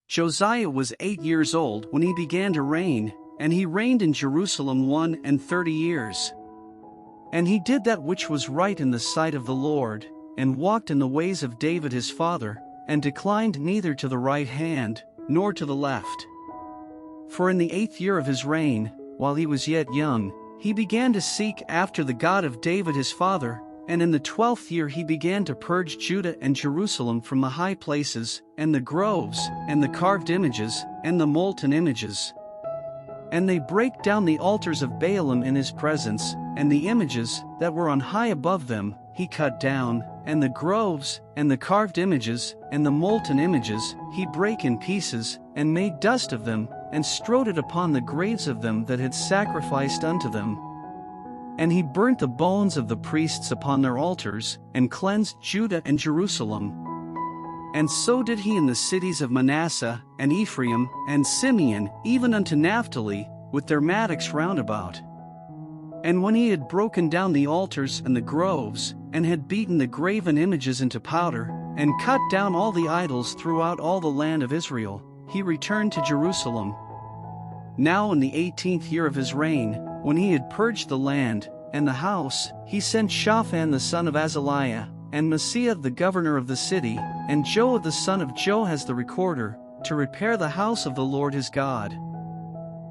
Josiah was 8 years old when he began to reign, and he reigned in Jerusalem 31 years. And he did that which was right in the sight of the Lord, and walked in the ways of David his father, and declined neither to the right hand, nor to the left. For in the 8th year of his reign, while he was yet young, he began to seek after the God of David his father, and in the 12th year he began to purge Judah and Jerusalem from the high places, and the groves, and the carved images, and the molten images. And they brake down the altars of Baalim in his presence, and the images that were on high above them he cut down, and the groves, and the carved images, and the molten images he brake in pieces, and made dust of them, and strode it upon the graves of them that had sacrificed unto them. And he burnt the bones of the priests upon their altars, and cleansed Judah and Jerusalem. And so did he in the cities of Manasseh, and Ephraim, and Simeon, even unto Naphtali, with their mattocks round about. And when he had broken down the altars and the groves, and had beaten the graven images into powder, and cut down all the idols throughout all the land of Israel, he returned to Jerusalem. Now in the 18th year of his reign, when he had purged the land and the house, he sent Shaphan the son of Azaliah, and Maaseiah the governor of the city, and Joah the son of Joahaz the recorder, to repair the house of the Lord his God.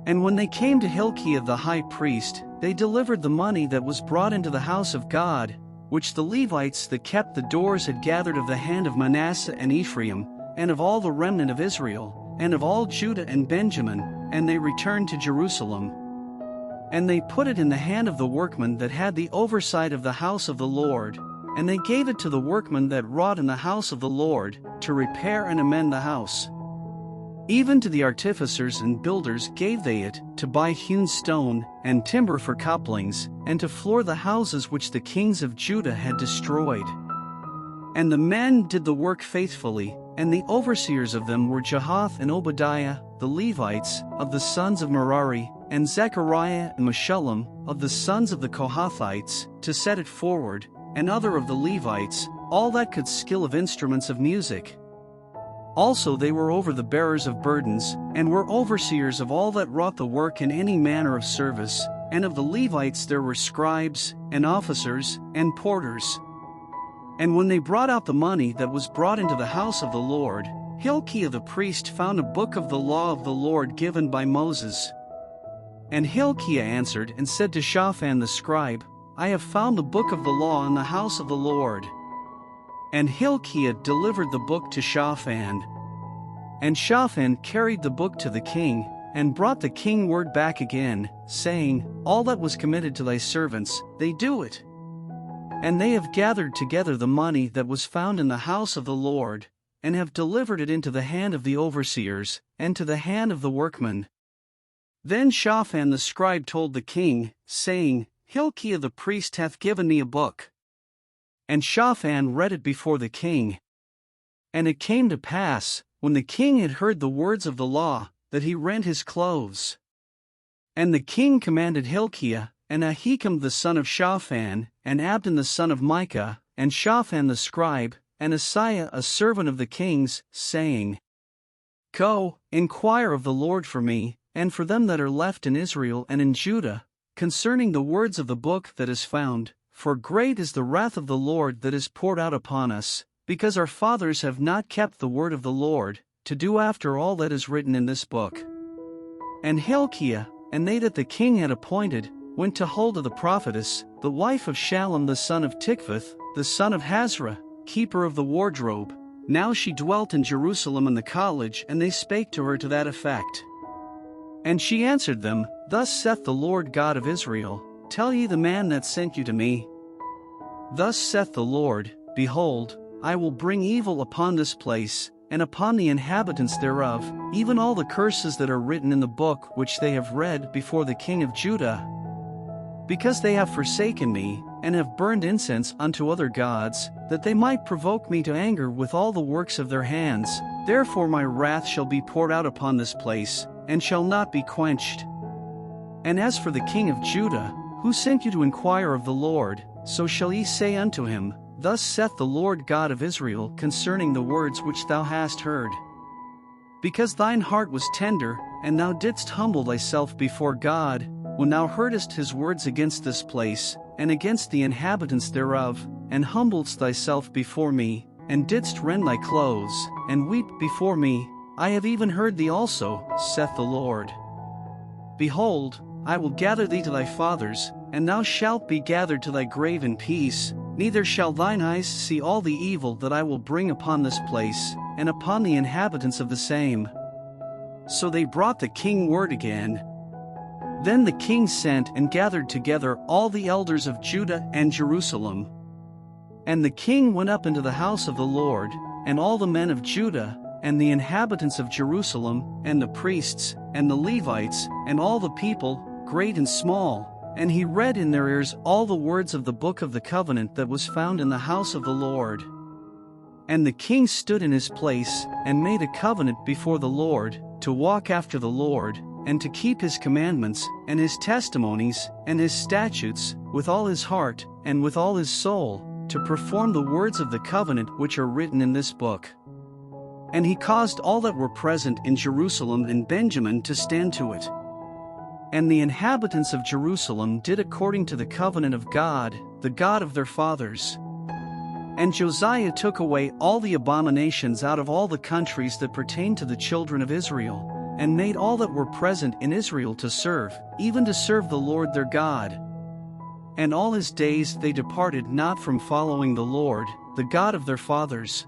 And when they came to Hilkiah the high priest, they delivered the money that was brought into the house of God, which the Levites that kept the doors had gathered of the hand of Manasseh and Ephraim, and of all the remnant of Israel, and of all Judah and Benjamin, and they returned to Jerusalem. And they put it in the hand of the workmen that had the oversight of the house of the Lord, and they gave it to the workmen that wrought in the house of the Lord, to repair and amend the house. Even to the artificers and builders gave they it, to buy hewn stone, and timber for couplings, and to floor the houses which the kings of Judah had destroyed. And the men did the work faithfully, and the overseers of them were Jahath and Obadiah, the Levites, of the sons of Merari, and Zechariah and Meshullam, of the sons of the Kohathites, to set it forward, and other of the Levites, all that could skill of instruments of music. Also they were over the bearers of burdens, and were overseers of all that wrought the work in any manner of service, and of the Levites there were scribes, and officers, and porters. And when they brought out the money that was brought into the house of the Lord, Hilkiah the priest found a book of the law of the Lord given by Moses. And Hilkiah answered and said to Shaphan the scribe, I have found the book of the law in the house of the Lord. And Hilkiah delivered the book to Shaphan. And Shaphan carried the book to the king, and brought the king word back again, saying, All that was committed to thy servants, they do it. And they have gathered together the money that was found in the house of the Lord, and have delivered it into the hand of the overseers, and to the hand of the workmen. Then Shaphan the scribe told the king, saying, Hilkiah the priest hath given me a book. And Shaphan read it before the king. And it came to pass, when the king had heard the words of the law, that he rent his clothes. And the king commanded Hilkiah, and Ahikam the son of Shaphan, and Abdon the son of Micah, and Shaphan the scribe, and Asaiah a servant of the king's, saying, Go, inquire of the Lord for me, and for them that are left in Israel and in Judah, concerning the words of the book that is found, for great is the wrath of the Lord that is poured out upon us, because our fathers have not kept the word of the Lord, to do after all that is written in this book. And Hilkiah, and they that the king had appointed, went to Huldah the prophetess, the wife of Shallum the son of Tikvath, the son of Hazra, keeper of the wardrobe. Now she dwelt in Jerusalem in the college, and they spake to her to that effect. And she answered them, Thus saith the Lord God of Israel, Tell ye the man that sent you to me. Thus saith the Lord, Behold, I will bring evil upon this place, and upon the inhabitants thereof, even all the curses that are written in the book which they have read before the king of Judah. Because they have forsaken me, and have burned incense unto other gods, that they might provoke me to anger with all the works of their hands, therefore my wrath shall be poured out upon this place, and shall not be quenched. And as for the king of Judah, who sent you to inquire of the Lord, so shall ye say unto him, Thus saith the Lord God of Israel concerning the words which thou hast heard. Because thine heart was tender, and thou didst humble thyself before God, when thou heardest his words against this place, and against the inhabitants thereof, and humbledst thyself before me, and didst rend thy clothes, and weep before me, I have even heard thee also, saith the Lord. Behold, I will gather thee to thy fathers, and thou shalt be gathered to thy grave in peace, neither shall thine eyes see all the evil that I will bring upon this place, and upon the inhabitants of the same. So they brought the king word again. Then the king sent and gathered together all the elders of Judah and Jerusalem. And the king went up into the house of the Lord, and all the men of Judah, and the inhabitants of Jerusalem, and the priests, and the Levites, and all the people, great and small, and he read in their ears all the words of the book of the covenant that was found in the house of the Lord. And the king stood in his place, and made a covenant before the Lord, to walk after the Lord, and to keep his commandments, and his testimonies, and his statutes, with all his heart, and with all his soul, to perform the words of the covenant which are written in this book. And he caused all that were present in Jerusalem and Benjamin to stand to it. And the inhabitants of Jerusalem did according to the covenant of God, the God of their fathers. And Josiah took away all the abominations out of all the countries that pertained to the children of Israel, and made all that were present in Israel to serve, even to serve the Lord their God. And all his days they departed not from following the Lord, the God of their fathers.